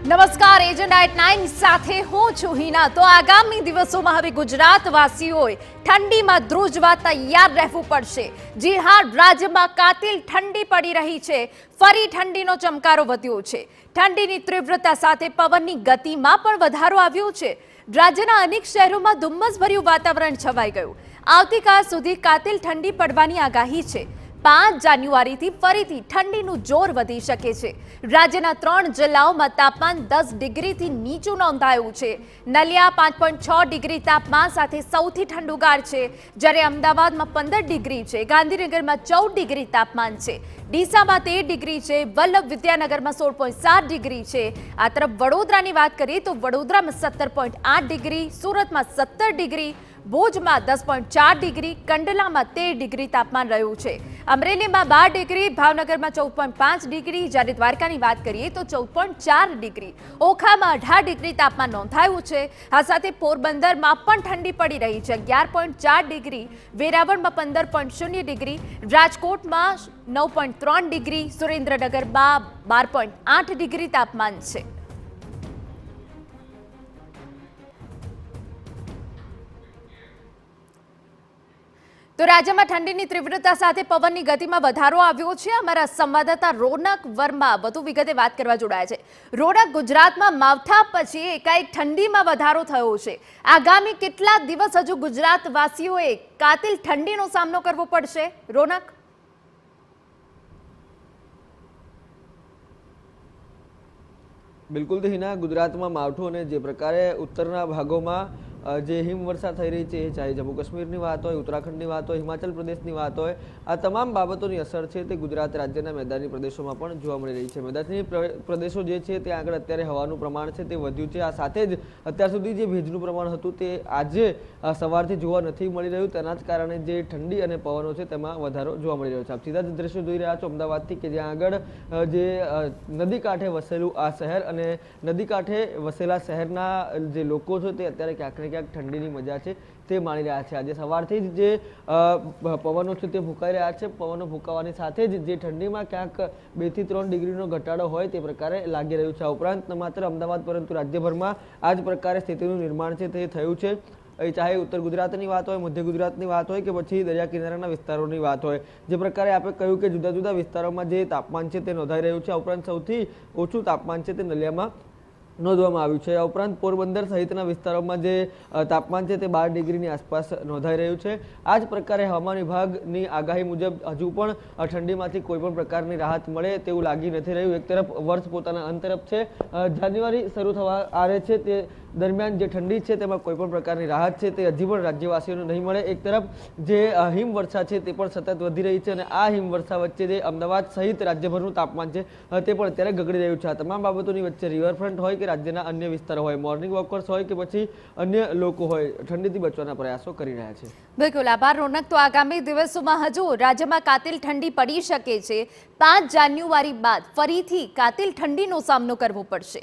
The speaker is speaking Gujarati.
નમસ્કાર, એજન્ડા એટ 9 સાથે હું છું હિના। તો આગામી દિવસોમાં હવે ગુજરાતવાસીઓએ ઠંડીમાં ધ્રુજવા તૈયાર રહેવું પડશે। જી હા, રાજ્યમાં કાતિલ ઠંડી પડી રહી છે। ફરી ઠંડીનો ચમકારો વધ્યો છે। ઠંડીની તીવ્રતા સાથે પવનની ગતિમાં પણ વધારો આવ્યો છે। રાજ્યના અનેક શહેરોમાં ધુમ્મસભર્યું વાતાવરણ છવાઈ ગયું। આવતીકાલ સુધી કાતિલ ઠંડી પડવાની આગાહી છે। 5 જાન્યુઆરીથી ફરીથી ઠંડીનું જોર વધી શકે છે। રાજ્યના 3 જિલ્લાઓમાં તાપમાન 10 ડિગ્રીથી નીચું નોંધાયું છે। નલિયા 5.6 ડિગ્રી તાપમાન સાથે સૌથી ઠંડુગાર છે, જ્યારે અમદાવાદમાં 15 ડિગ્રી છે, ગાંધીનગરમાં 14 ડિગ્રી તાપમાન છે, ડીસામાં 13 ડિગ્રી છે, વલ્લભ વિદ્યાનગરમાં 16.7 ડિગ્રી છે। આ તરફ વડોદરાની વાત કરીએ તો વડોદરામાં 17.8 ડિગ્રી, સુરતમાં 17 ડિગ્રી, ભુજમાં 10.4 ડિગ્રી, કંડલામાં 13 ડિગ્રી તાપમાન રહ્યું છે। અમરેલીમાં 12 ડિગ્રી, ભાવનગરમાં 14.5 ડિગ્રી, જ્યારે દ્વારકાની વાત કરીએ તો 14.4 ડિગ્રી, ઓખામાં 18 ડિગ્રી તાપમાન નોંધાયું છે। આ સાથે પોરબંદરમાં પણ ઠંડી પડી રહી છે, 11.4 ડિગ્રી, વેરાવળમાં 15.0 ડિગ્રી, રાજકોટમાં 9.3 ડિગ્રી, સુરેન્દ્રનગરમાં 12.8 ડિગ્રી તાપમાન છે। તો રાજ્યમાં ઠંડીની તીવ્રતા સાથે પવનની ગતિમાં વધારો આવ્યો છે। અમારા સંવાદદાતા રોનક વર્મા વધુ વિગતે વાત કરવા જોડાયા છે। રોનક, ગુજરાતમાં માવઠા પછી એકાએક ઠંડીમાં વધારો થયો છે। આગામી કેટલા દિવસ હજુ ગુજરાતવાસીઓએ કાતિલ ઠંડીનો સામનો કરવો પડશે? રોનક, બિલકુલ હિના, ગુજરાતમાં માવઠું અને જે પ્રકારે ઉત્તરના ભાગોમાં જે હિમવર્ષા થઈ રહી છે, ચાહે જમ્મુ કાશ્મીરની વાત હોય, ઉત્તરાખંડની વાત હોય, હિમાચલ પ્રદેશની વાત હોય, આ તમામ બાબતોની અસર છે તે ગુજરાત રાજ્યના મેદાની પ્રદેશોમાં પણ જોવા મળી રહી છે। મેદાની પ્રદેશો જે છે ત્યાં આગળ અત્યારે હવાનું પ્રમાણ છે તે વધ્યું છે। આ સાથે જ અત્યાર સુધી જે ભેજનું પ્રમાણ હતું તે આજે સવારથી જોવા નથી મળી રહ્યું। તેના જ કારણે જે ઠંડી અને પવનો છે તેમાં વધારો જોવા મળી રહ્યો છે। આપ સીધા જ દ્રશ્યો જોઈ રહ્યા છો અમદાવાદથી, કે જ્યાં આગળ જે નદી કાંઠે વસેલું આ શહેર અને નદી કાંઠે વસેલા શહેરના જે લોકો છે તે અત્યારે ક્યાંક ને ક્યાંક ઠંડીની મજા છે તે માણી રહ્યા છે। આજે સવારથી જ જે પવનો છે તે ફૂંકાઈ રહ્યા છે। પવનો ફૂંકાવાની સાથે જ જે ઠંડીમાં ક્યાંક 2 થી 3 ડિગ્રીનો ઘટાડો હોય તે પ્રકારે લાગી રહ્યું છે। આ ઉપરાંત માત્ર અમદાવાદ પરંતુ રાજ્યભરમાં આ જ પ્રકારે સ્થિતિનું નિર્માણ છે તે થયું છે। ચાહે ઉત્તર ગુજરાતની વાત હોય, મધ્ય ગુજરાતની વાત હોય કે પછી દરિયા કિનારાના વિસ્તારોની વાત હોય, જે પ્રકારે આપણે કહ્યું કે જુદા જુદા વિસ્તારોમાં જે તાપમાન છે તે નોંધાઈ રહ્યું છે। આ ઉપરાંત સૌથી ઓછું તાપમાન છે તે નલિયામાં નોંધવામાં આવ્યું છે। આ ઉપરાંત પોરબંદર સહિતના વિસ્તારોમાં જે તાપમાન છે તે 12 ડિગ્રીની આસપાસ નોંધાઈ રહ્યું છે। આ જ પ્રકારે હવામાન વિભાગની આગાહી મુજબ હજુ પણ ઠંડીમાંથી કોઈ પણ પ્રકારની રાહત મળે તેવું લાગી નથી રહ્યું। એક તરફ વર્ષ પોતાના અંત તરફ છે, જાન્યુઆરી શરૂ થવા આવે છે, તે દરમિયાન જે ઠંડી છે તેમાં કોઈ પણ પ્રકારની રાહત છે તે હજી પણ રાજ્યવાસીઓને નહીં મળે। એક તરફ જે હિમવર્ષા છે તે પણ સતત વધી રહી છે અને આ હિમવર્ષા વચ્ચે જે અમદાવાદ સહિત રાજ્યભરનું તાપમાન છે તે પણ અત્યારે ગગડી રહ્યું છે। આ તમામ બાબતોની વચ્ચે રિવરફ્રન્ટ હોય કે રાજ્યના અન્ય વિસ્તારો હોય, મોર્નિંગ વોકર્સ હોય કે પછી અન્ય લોકો હોય, ઠંડીથી બચવાના પ્રયાસો કરી રહ્યા છે। બિલકુલ, આભાર રોનક। તો આગામી દિવસોમાં હજુ રાજ્યમાં કાતિલ ઠંડી પડી શકે છે। 5 જાન્યુઆરી બાદ ફરીથી કાતિલ ઠંડીનો સામનો કરવો પડશે।